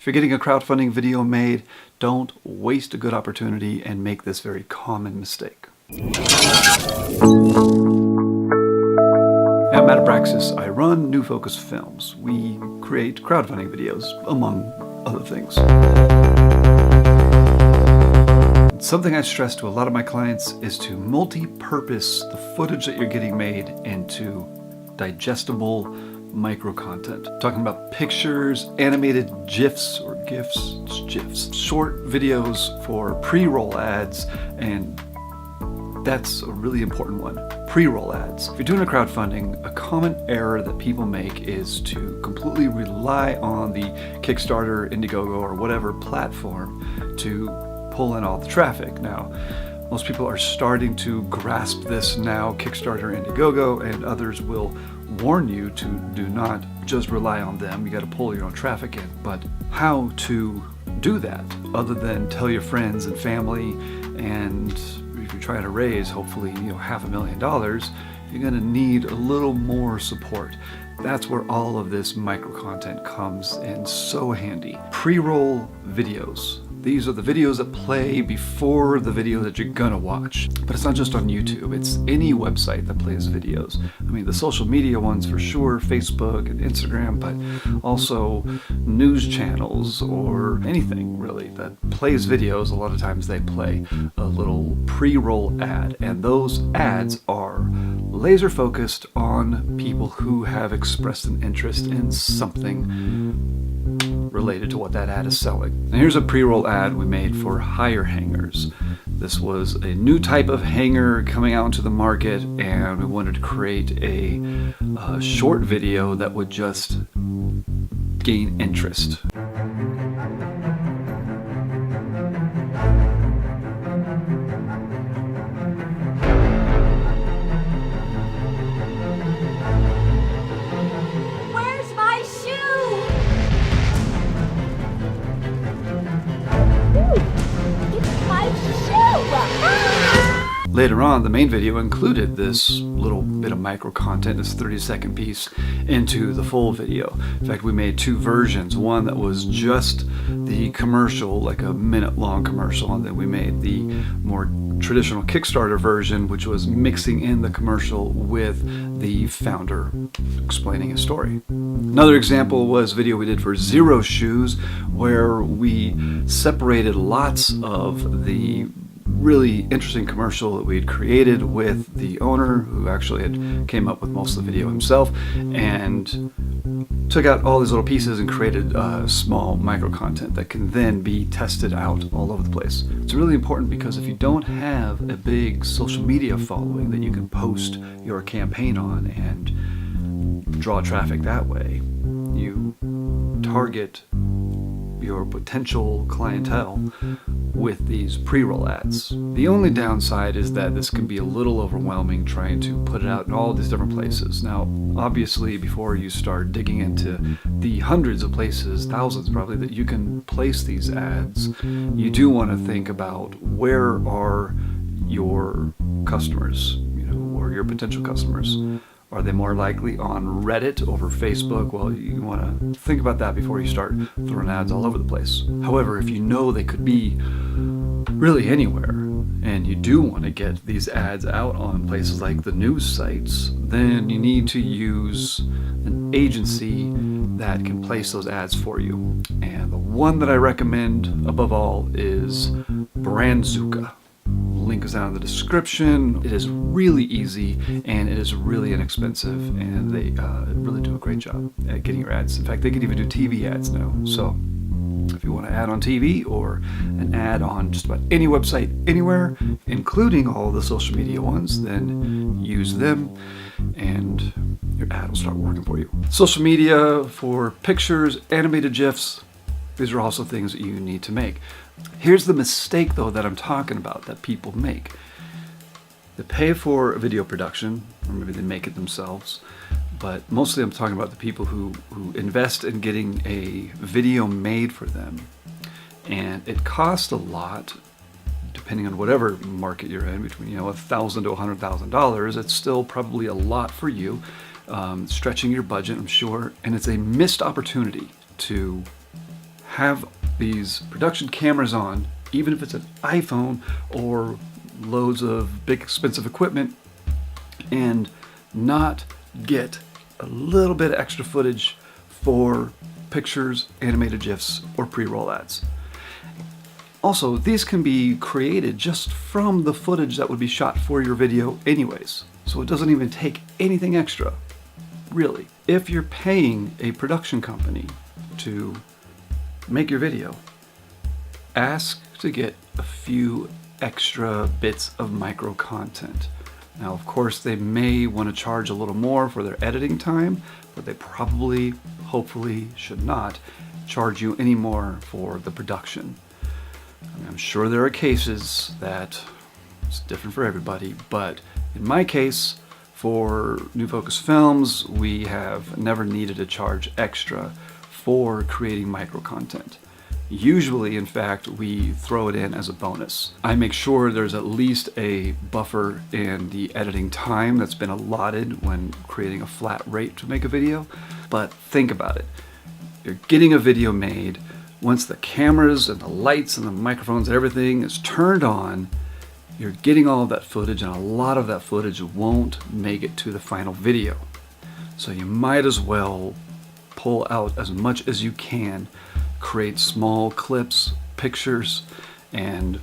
you're getting a crowdfunding video made, don't waste a good opportunity and make this very common mistake. At Metapraxis, I run New Focus Films. We create crowdfunding videos, among other things. Something I stress to a lot of my clients is to multi-purpose the footage that you're getting made into digestible micro content. Talking about pictures, animated GIFs or GIFs, it's GIFs, short videos for pre-roll ads, and that's a really important one. Pre-roll ads. If you're doing a crowdfunding, a common error that people make is to completely rely on the Kickstarter, Indiegogo, or whatever platform to pull in all the traffic. Now, most people are starting to grasp this now, Kickstarter, Indiegogo, and others will warn you to do not just rely on them. You got to pull your own traffic in. But how to do that other than tell your friends and family, and if you're trying to raise hopefully $500,000, you're going to need a little more support. That's where all of this micro content comes in so handy. Pre-roll videos. These are the videos that play before the video that you're gonna watch. But it's not just on YouTube, it's any website that plays videos. I mean, the social media ones for sure, Facebook and Instagram, but also news channels or anything really that plays videos. A lot of times they play a little pre-roll ad, and those ads are laser focused on people who have expressed an interest in something related to what that ad is selling. Now here's a pre-roll ad we made for hire hangers. This was a new type of hanger coming out into the market, and we wanted to create a short video that would just gain interest. Later on, the main video included this little bit of micro content, this 30-second piece, into the full video. In fact, we made two versions. One that was just the commercial, like a minute-long commercial, and then we made the more traditional Kickstarter version, which was mixing in the commercial with the founder explaining his story. Another example was a video we did for Zero Shoes, where we separated lots of the really interesting commercial that we had created with the owner, who actually had came up with most of the video himself, and took out all these little pieces and created small micro content that can then be tested out all over the place. It's really important because if you don't have a big social media following that you can post your campaign on and draw traffic that way, you target your potential clientele with these pre-roll ads. The only downside is that this can be a little overwhelming trying to put it out in all these different places. Now, obviously, before you start digging into the hundreds of places, thousands probably, that you can place these ads, you do want to think about where are your customers, or your potential customers. Are they more likely on Reddit over Facebook? Well, you want to think about that before you start throwing ads all over the place. However, if you know they could be really anywhere, and you do want to get these ads out on places like the news sites, then you need to use an agency that can place those ads for you. And the one that I recommend above all is Brandzuka. Link is down in the description. It is really easy and it is really inexpensive, and they really do a great job at getting your ads. In fact, they can even do TV ads now. So if you want to add on TV or an ad on just about any website anywhere, including all the social media ones, then use them and your ad will start working for you. Social media for pictures, animated GIFs, these are also things that you need to make. Here's the mistake, though, that I'm talking about that people make. They pay for a video production, or maybe they make it themselves, but mostly I'm talking about the people who invest in getting a video made for them. And it costs a lot, depending on whatever market you're in, between $1,000 to $100,000. It's still probably a lot for you, stretching your budget, I'm sure, and it's a missed opportunity to have these production cameras on, even if it's an iPhone or loads of big expensive equipment, and not get a little bit of extra footage for pictures, animated GIFs, or pre-roll ads. Also, these can be created just from the footage that would be shot for your video anyways, so it doesn't even take anything extra, really. If you're paying a production company to make your video, ask to get a few extra bits of micro content. Now, of course, they may want to charge a little more for their editing time, but they probably, hopefully, should not charge you any more for the production. I mean, I'm sure there are cases that it's different for everybody, but in my case, for New Focus Films, we have never needed to charge extra for creating micro content. Usually, in fact, we throw it in as a bonus. I make sure there's at least a buffer in the editing time that's been allotted when creating a flat rate to make a video. But think about it. You're getting a video made. Once the cameras and the lights and the microphones and everything is turned on, you're getting all of that footage, and a lot of that footage won't make it to the final video. So you might as well pull out as much as you can, create small clips, pictures, and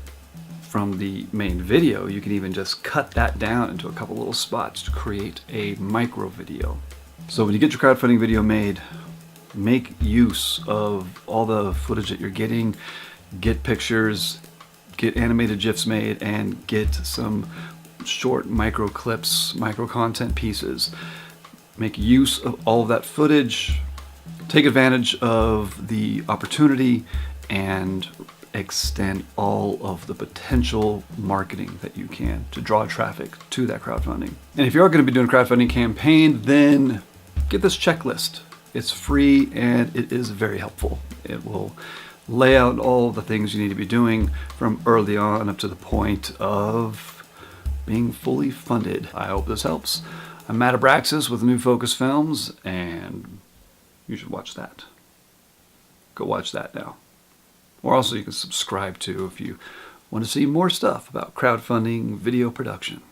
from the main video, you can even just cut that down into a couple little spots to create a micro video. So when you get your crowdfunding video made, make use of all the footage that you're getting, get pictures, get animated GIFs made, and get some short micro clips, micro content pieces. Make use of all of that footage, take advantage of the opportunity, and extend all of the potential marketing that you can to draw traffic to that crowdfunding. And if you are going to be doing a crowdfunding campaign, then get this checklist. It's free and it is very helpful. It will lay out all the things you need to be doing from early on up to the point of being fully funded. I hope this helps. I'm Matt Abraxas with New Focus Films, and you should watch that. Go watch that now. Or also you can subscribe to if you want to see more stuff about crowdfunding video production.